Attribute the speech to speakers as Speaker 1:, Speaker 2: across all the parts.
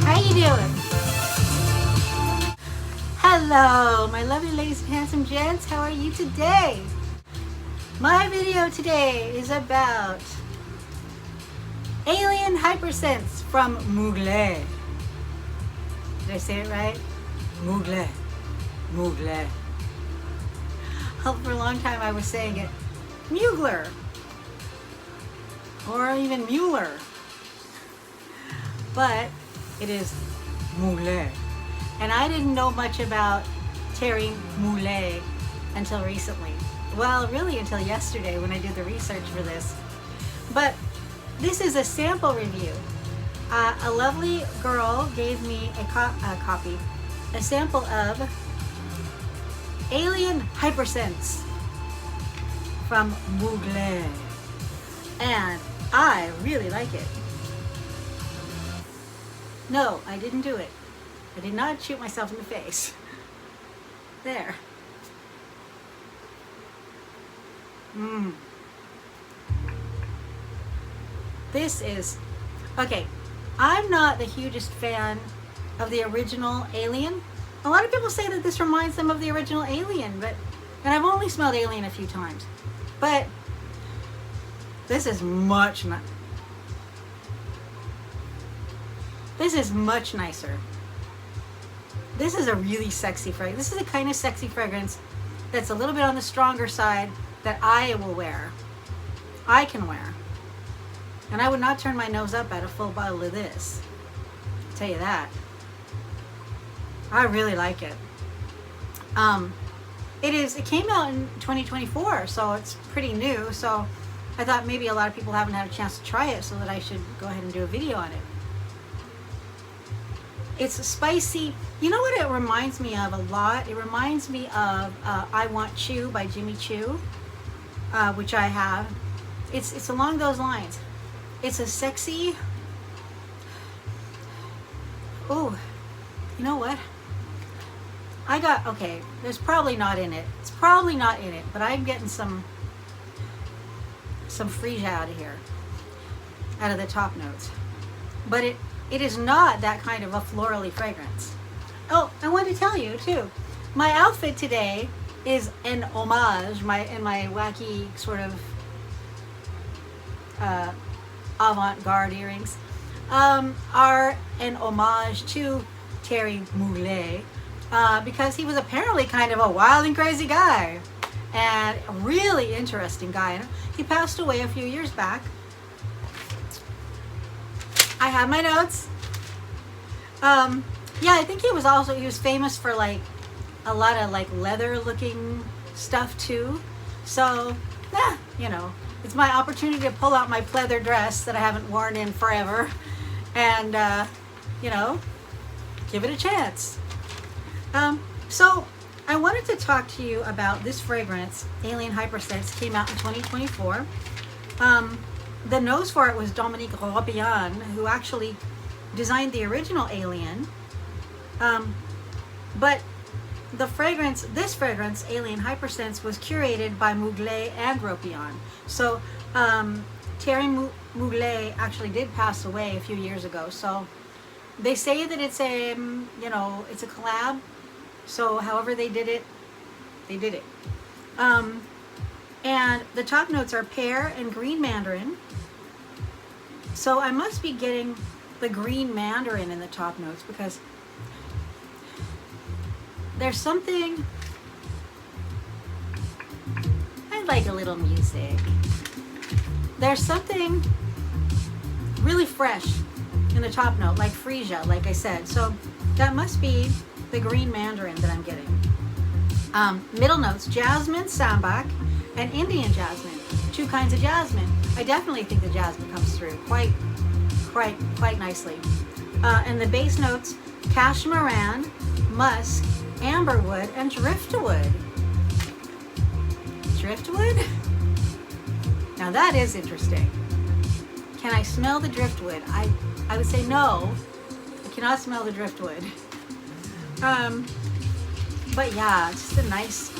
Speaker 1: How you doing? Hello, my lovely ladies and handsome gents. How are you today? My video today is about Alien Hypersense from Mugler. Did I say it right? Mugler. Mugler. For a long time I was saying it Mugler. Or even Mueller. But it is Mugler. And I didn't know much about Thierry Mugler until recently. Well, really until yesterday when I did the research for this. But this is a sample review. A lovely girl gave me a sample of Alien Hypersense from Mugler. And I really like it. No, I didn't do it. I did not shoot myself in the face. There. This is... Okay, I'm not the hugest fan of the original Alien. A lot of people say that this reminds them of the original Alien, and I've only smelled Alien a few times. But this is much nicer. This is much nicer. This is a really sexy fragrance. This is the kind of sexy fragrance that's a little bit on the stronger side that I will wear. I can wear. And I would not turn my nose up at a full bottle of this. I'll tell you that. I really like it. It came out in 2024, so it's pretty new. So I thought maybe a lot of people haven't had a chance to try it, so that I should go ahead and do a video on it. It's spicy. You know what it reminds me of a lot? It reminds me of I Want Chew by Jimmy Choo, which I have. It's along those lines. It's a sexy... Oh, you know what? Okay, there's probably not in it. It's probably not in it, but I'm getting some freesia out of here, out of the top notes. But it is not that kind of a florally fragrance. Oh, I wanted to tell you too, my outfit today is an homage, my wacky sort of avant-garde earrings are an homage to Thierry Mugler because he was apparently kind of a wild and crazy guy and a really interesting guy. He passed away a few years back. I have my notes. Yeah, I think he was famous for like a lot of like leather looking stuff too. So, you know, it's my opportunity to pull out my pleather dress that I haven't worn in forever and, you know, give it a chance. So I wanted to talk to you about this fragrance, Alien Hypersense, came out in 2024. The nose for it was Dominique Robillard, who actually designed the original Alien. But this fragrance, Alien Hypersense, was curated by Mugler and Robillard. So Thierry Mugler actually did pass away a few years ago. So they say that it's a collab. So however they did it, they did it. And the top notes are pear and green mandarin. So I must be getting the green mandarin in the top notes because there's something... I like a little music. There's something really fresh in the top note, like freesia, like I said. So that must be the green mandarin that I'm getting. Middle notes, jasmine, sambac, and Indian jasmine. Two kinds of jasmine. I definitely think the jasmine comes through quite nicely. And the base notes, cashmeran, musk, amberwood, and driftwood. Driftwood? Now that is interesting. Can I smell the driftwood? I would say no. I cannot smell the driftwood. But yeah, it's just a nice,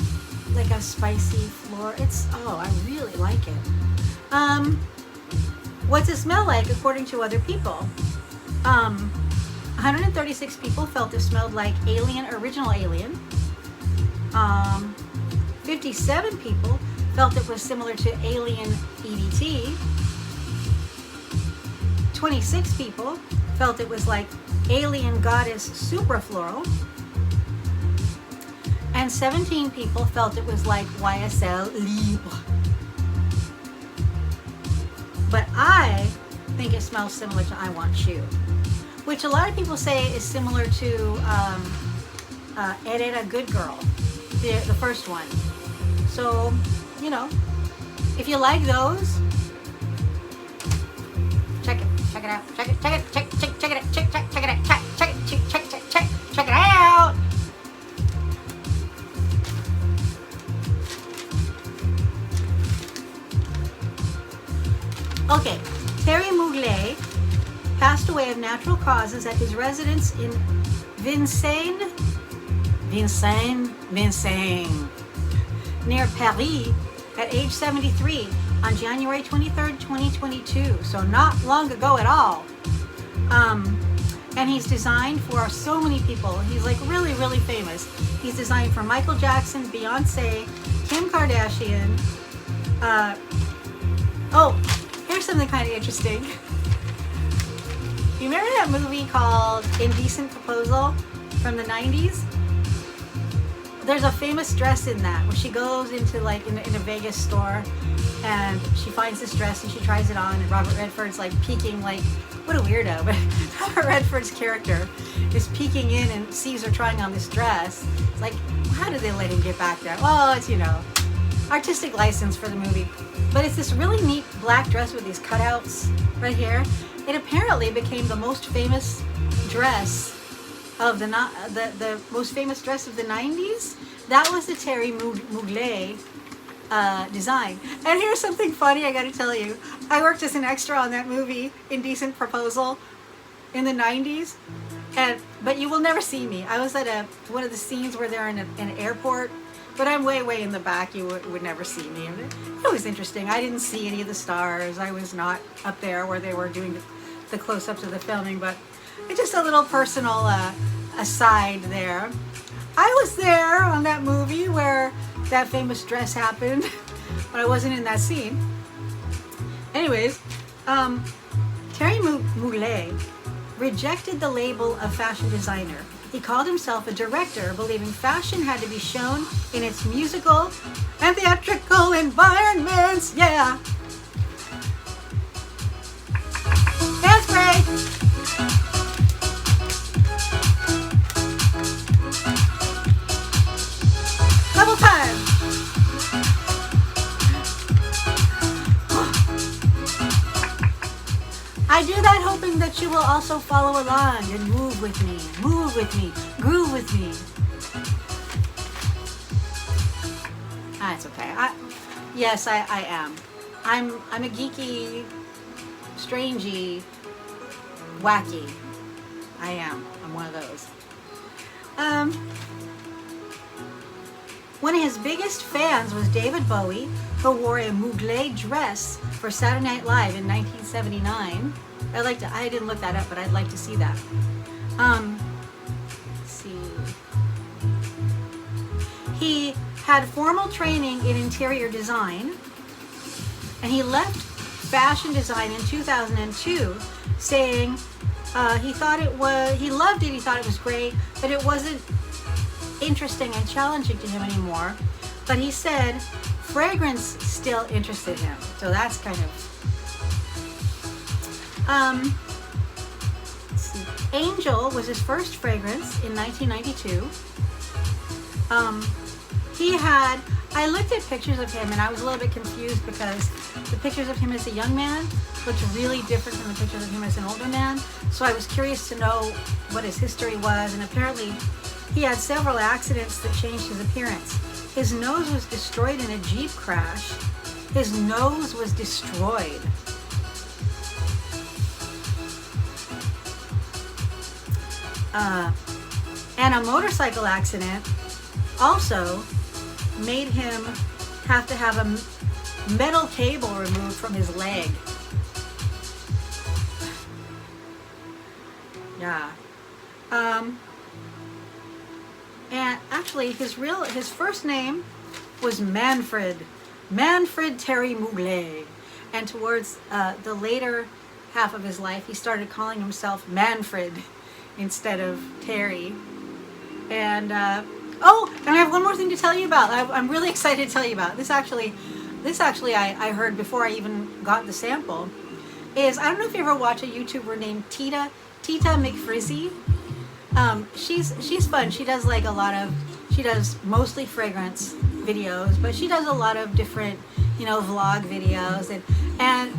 Speaker 1: like a spicy floor. I really like it. What's it smell like according to other people? 136 people felt it smelled like original Alien. 57 people felt it was similar to Alien EDT. 26 people felt it was like Alien Goddess Suprafloral. And 17 people felt it was like YSL Libre. But I think it smells similar to I Want You, which a lot of people say is similar to Herrera Good Girl, the first one. So, you know, if you like those, check it out, check it out, check it out. Okay, Thierry Mugler passed away of natural causes at his residence in Vincennes, near Paris, at age 73 on January 23rd, 2022. So not long ago at all. And he's designed for so many people. He's like really, really famous. He's designed for Michael Jackson, Beyonce, Kim Kardashian. Here's something kind of interesting. You remember that movie called Indecent Proposal from the 90s? There's a famous dress in that where she goes into like in a Vegas store and she finds this dress and she tries it on, and Robert Redford's like peeking, like, what a weirdo. But Robert Redford's character is peeking in and sees her trying on this dress. It's like, how did they let him get back there? Well, it's, artistic license for the movie. But it's this really neat black dress with these cutouts right here. It apparently became the most famous dress of the most famous dress of the 90s. That was the Thierry Mugler design. And here's something funny I gotta tell you. I worked as an extra on that movie, Indecent Proposal, in the 90s. But you will never see me. I was at one of the scenes where they're in an airport, but I'm way in the back. You would never see me. It was interesting. I didn't see any of the stars. I was not up there where they were doing the close-ups of the filming, but it's just a little personal aside there. I was there on that movie where that famous dress happened, but I wasn't in that scene. Anyways, Thierry Mugler rejected the label of fashion designer. He called himself a director, believing fashion had to be shown in its musical and theatrical environments. Yeah. Dance break. Double time. I do that hoping that you will also follow along and move with me, groove with me. It's okay. Yes, I am. I'm a geeky, strangey, wacky. I am. I'm one of those. One of his biggest fans was David Bowie, who wore a Mugler dress for Saturday Night Live in 1979. I didn't look that up, but I'd like to see that. Let's see. He had formal training in interior design, and he left fashion design in 2002, saying he loved it, he thought it was great, but it wasn't interesting and challenging to him anymore. But he said fragrance still interested him, so that's kind of let's see. Angel was his first fragrance in 1992. I looked at pictures of him and I was a little bit confused because the pictures of him as a young man looked really different from the pictures of him as an older man. So I was curious to know what his history was, and apparently he had several accidents that changed his appearance. His nose was destroyed in a Jeep crash. His nose was destroyed. And a motorcycle accident also made him have to have a metal cable removed from his leg. Yeah. And actually his first name was Manfred Thierry Mugler. And towards the later half of his life, he started calling himself Manfred instead of Terry. And and I have one more thing to tell you about. I'm really excited to tell you about this. Actually, I heard before I even got the sample. I don't know if you ever watch a YouTuber named Tita Mc Frizzy. She's fun. She does she does mostly fragrance videos, but she does a lot of different, vlog videos, and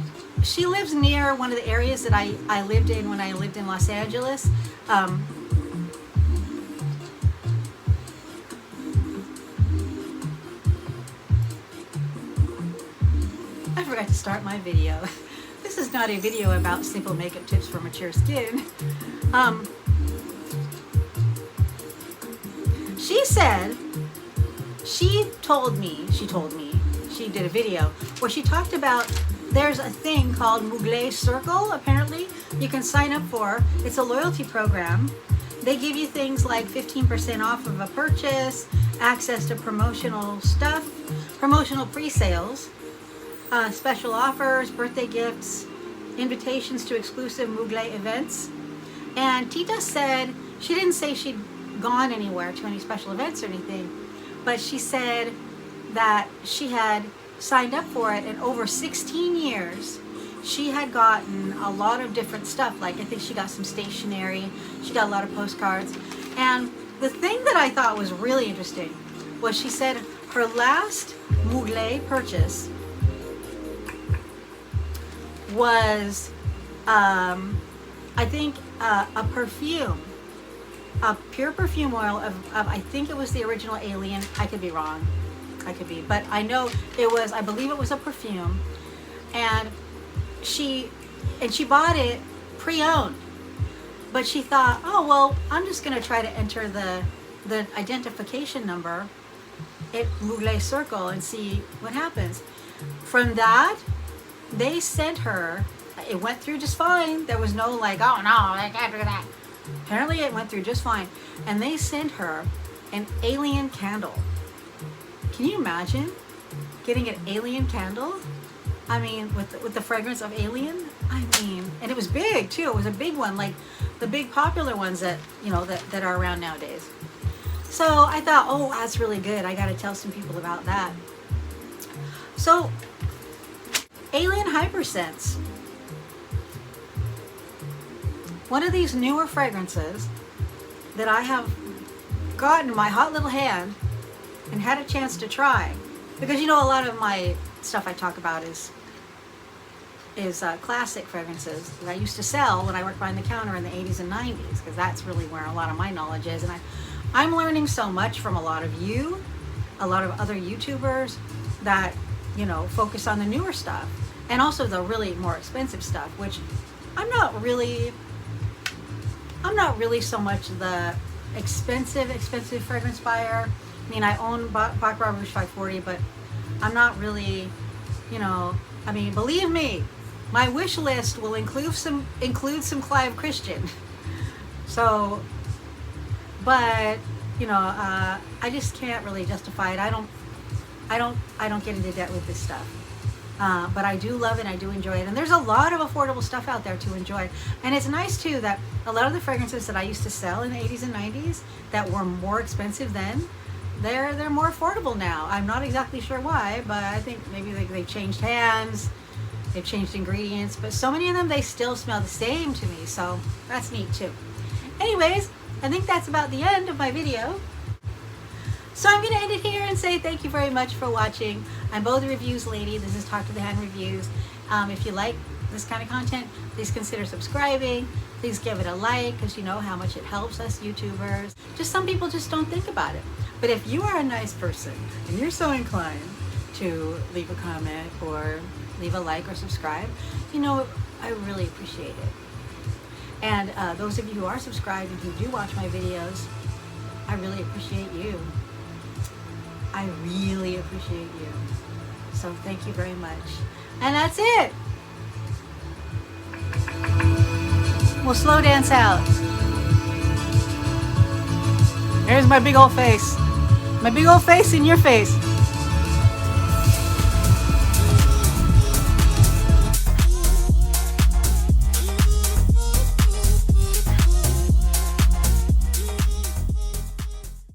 Speaker 1: she lives near one of the areas that I lived in when I lived in Los Angeles. I forgot to start my video. This is not a video about simple makeup tips for mature skin. She did a video where she talked about there's a thing called Mugler Circle, apparently, you can sign up for. It's a loyalty program. They give you things like 15% off of a purchase, access to promotional stuff, promotional pre-sales, special offers, birthday gifts, invitations to exclusive Mugler events. And Tita said, she didn't say she'd gone anywhere to any special events or anything, but she said that she had signed up for it, and over 16 years she had gotten a lot of different stuff. Like, I think she got some stationery, she got a lot of postcards. And the thing that I thought was really interesting was she said her last Mugler purchase was I think a perfume, a pure perfume oil of I think it was the original Alien. I could be wrong, but I know it was, I believe it was a perfume, and she bought it pre-owned, but she thought, oh well, I'm just gonna try to enter the identification number at Mugler Circle and see what happens. From that, they sent her, it went through just fine. There was no like, oh no, I can't do that. Apparently it went through just fine, and they sent her an alien candle. Can you imagine getting an alien candle? I mean, with the fragrance of Alien. I mean, and it was big too. It was a big one, like the big popular ones that that are around nowadays. So I thought, oh, that's really good. I got to tell some people about that. So, Alien Hypersense. One of these newer fragrances that I have gotten in my hot little hand and had a chance to try, because a lot of my stuff I talk about is classic fragrances that I used to sell when I worked behind the counter in the 80s and 90s, because that's really where a lot of my knowledge is. And I'm learning so much from a lot of you, a lot of other YouTubers that focus on the newer stuff, and also the really more expensive stuff, which I'm not really so much the expensive fragrance buyer. I mean, I own Baccarat Rouge 540, but I'm not really, I mean, believe me, my wish list will include some Clive Christian. So, but I just can't really justify it. I don't get into debt with this stuff. But I do love it, and I do enjoy it. And there's a lot of affordable stuff out there to enjoy. And it's nice too that a lot of the fragrances that I used to sell in the 80s and 90s that were more expensive then, they're more affordable now. I'm not exactly sure why, but I think maybe they changed hands, they've changed ingredients, but so many of them, they still smell the same to me. So that's neat too. Anyways, I think that's about the end of my video. So I'm going to end it here and say thank you very much for watching. I'm Bo the Reviews Lady. This is Talk to the Hand Reviews. If you like this kind of content, please consider subscribing. Please give it a like, because you know how much it helps us YouTubers. Just some people just don't think about it. But if you are a nice person and you're so inclined to leave a comment or leave a like or subscribe, you know, I really appreciate it. And those of you who are subscribed and who do watch my videos, I really appreciate you. I really appreciate you. So thank you very much. And that's it. We'll slow dance out. There's my big old face. My big old face in your face.